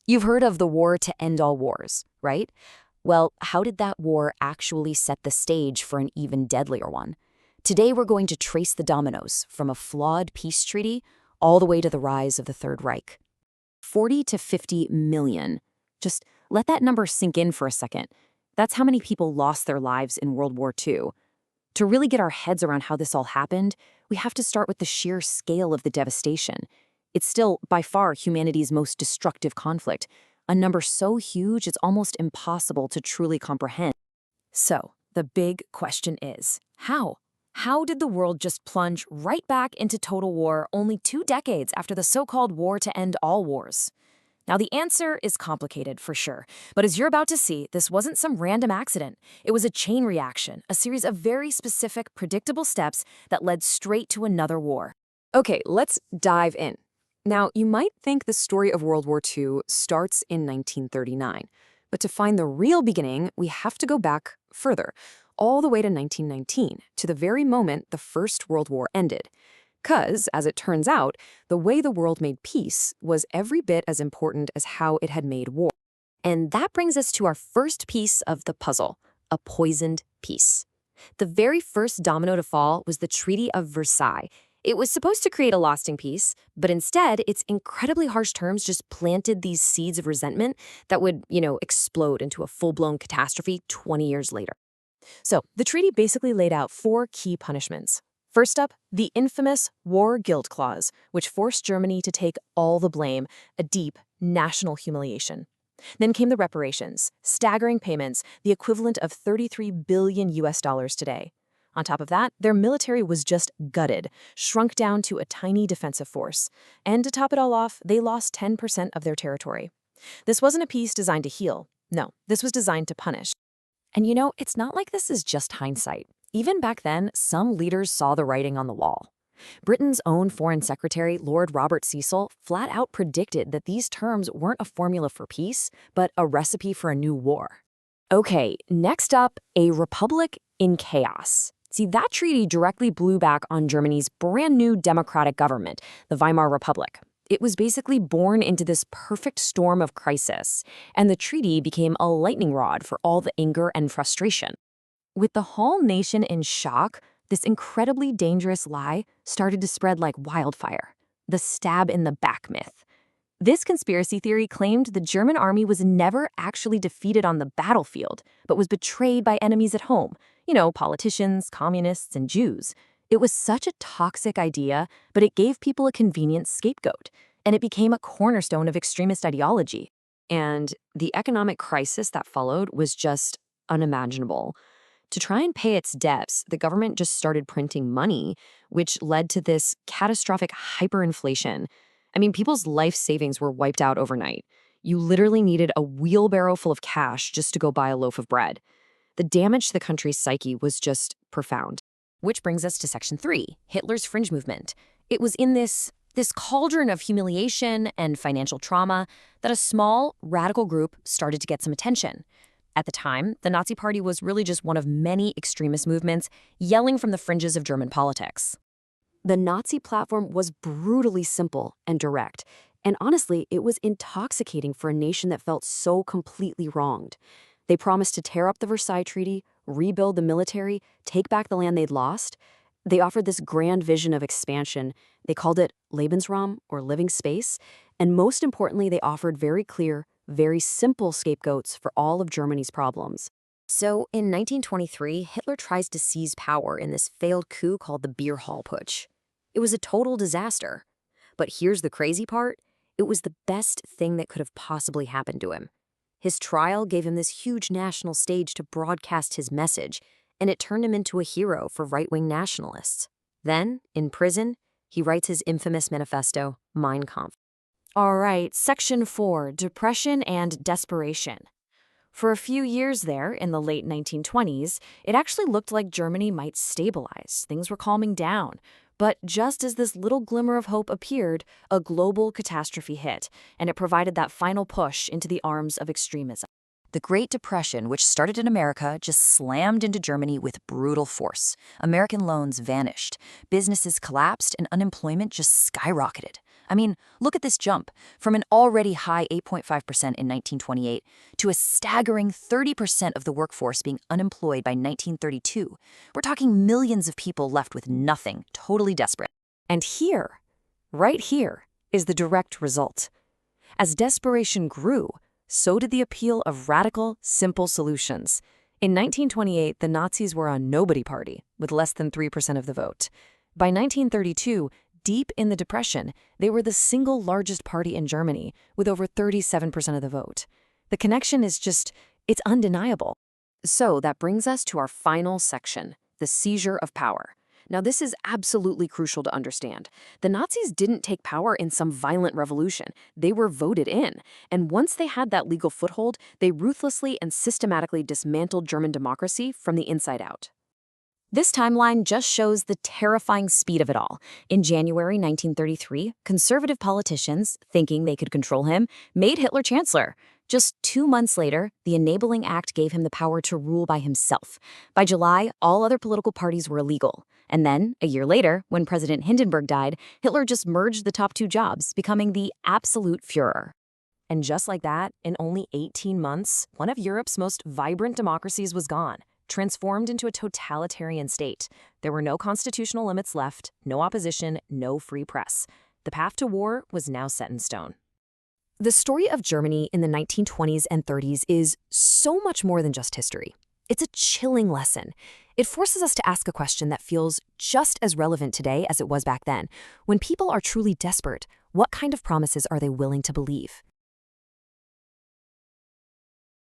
You've heard of the war to end all wars, right? Well, how did that war actually set the stage for an even deadlier one? Today we're going to trace the dominoes from a flawed peace treaty all the way to the rise of the Third Reich. 40 to 50 million. Just let that number sink in for a second. That's how many people lost their lives in World War II. To really get our heads around how this all happened, we have to start with the sheer scale of the devastation. It's still, by far, humanity's most destructive conflict, a number so huge it's almost impossible to truly comprehend. So, the big question is, how? How did the world just plunge right back into total war only 2 decades after the so-called war to end all wars? Now, the answer is complicated for sure, but as you're about to see, this wasn't some random accident. It was a chain reaction, a series of very specific, predictable steps that led straight to another war. Okay, let's dive in. Now, you might think the story of World War II starts in 1939, but to find the real beginning, we have to go back further, all the way to 1919, to the very moment the First World War ended. 'Cause, as it turns out, the way the world made peace was every bit as important as how it had made war. And that brings us to our first piece of the puzzle, a poisoned peace. The very first domino to fall was the Treaty of Versailles. It was supposed to create a lasting peace, but instead, its incredibly harsh terms just planted these seeds of resentment that would, explode into a full-blown catastrophe 20 years later. So, the treaty basically laid out 4 key punishments. First up, the infamous War Guilt Clause, which forced Germany to take all the blame, a deep national humiliation. Then came the reparations, staggering payments, the equivalent of $33 billion today. On top of that, their military was just gutted, shrunk down to a tiny defensive force. And to top it all off, they lost 10% of their territory. This wasn't a peace designed to heal. No, this was designed to punish. And it's not like this is just hindsight. Even back then, some leaders saw the writing on the wall. Britain's own Foreign Secretary, Lord Robert Cecil, flat out predicted that these terms weren't a formula for peace, but a recipe for a new war. Okay, next up, a republic in chaos. See, that treaty directly blew back on Germany's brand new democratic government, the Weimar Republic. It was basically born into this perfect storm of crisis, and the treaty became a lightning rod for all the anger and frustration. With the whole nation in shock, this incredibly dangerous lie started to spread like wildfire, the stab in the back myth. This conspiracy theory claimed the German army was never actually defeated on the battlefield, but was betrayed by enemies at home, politicians, communists, and Jews. It was such a toxic idea, but it gave people a convenient scapegoat, and it became a cornerstone of extremist ideology. And the economic crisis that followed was just unimaginable. To try and pay its debts, the government just started printing money, which led to this catastrophic hyperinflation. I mean, people's life savings were wiped out overnight. You literally needed a wheelbarrow full of cash just to go buy a loaf of bread. The damage to the country's psyche was just profound. Which brings us to Section 3, Hitler's fringe movement. It was in this cauldron of humiliation and financial trauma that a small, radical group started to get some attention. At the time, the Nazi Party was really just one of many extremist movements yelling from the fringes of German politics. The Nazi platform was brutally simple and direct, and honestly, it was intoxicating for a nation that felt so completely wronged. They promised to tear up the Versailles Treaty, rebuild the military, take back the land they'd lost. They offered this grand vision of expansion. They called it Lebensraum, or living space, and most importantly, they offered very clear, very simple scapegoats for all of Germany's problems. So, in 1923, Hitler tries to seize power in this failed coup called the Beer Hall Putsch. It was a total disaster. But here's the crazy part. It was the best thing that could have possibly happened to him. His trial gave him this huge national stage to broadcast his message, and it turned him into a hero for right-wing nationalists. Then, in prison, he writes his infamous manifesto, Mein Kampf. All right, Section 4, Depression and Desperation. For a few years there, in the late 1920s, it actually looked like Germany might stabilize. Things were calming down. But just as this little glimmer of hope appeared, a global catastrophe hit, and it provided that final push into the arms of extremism. The Great Depression, which started in America, just slammed into Germany with brutal force. American loans vanished, businesses collapsed, and unemployment just skyrocketed. I mean, look at this jump from an already high 8.5% in 1928 to a staggering 30% of the workforce being unemployed by 1932. We're talking millions of people left with nothing, totally desperate. And here, right here, is the direct result. As desperation grew, so did the appeal of radical, simple solutions. In 1928, the Nazis were a nobody party with less than 3% of the vote. By 1932, deep in the Depression, they were the single largest party in Germany with over 37% of the vote. The connection is it's undeniable. So that brings us to our final section, the seizure of power. Now, this is absolutely crucial to understand. The Nazis didn't take power in some violent revolution. They were voted in. And once they had that legal foothold, they ruthlessly and systematically dismantled German democracy from the inside out. This timeline just shows the terrifying speed of it all. In January 1933, conservative politicians, thinking they could control him, made Hitler chancellor. Just 2 months later, the Enabling Act gave him the power to rule by himself. By July, all other political parties were illegal. And then, a year later, when President Hindenburg died, Hitler just merged the top 2 jobs, becoming the absolute Führer. And just like that, in only 18 months, one of Europe's most vibrant democracies was gone, transformed into a totalitarian state. There were no constitutional limits left, no opposition, no free press. The path to war was now set in stone. The story of Germany in the 1920s and 30s is so much more than just history. It's a chilling lesson. It forces us to ask a question that feels just as relevant today as it was back then. When people are truly desperate, what kind of promises are they willing to believe?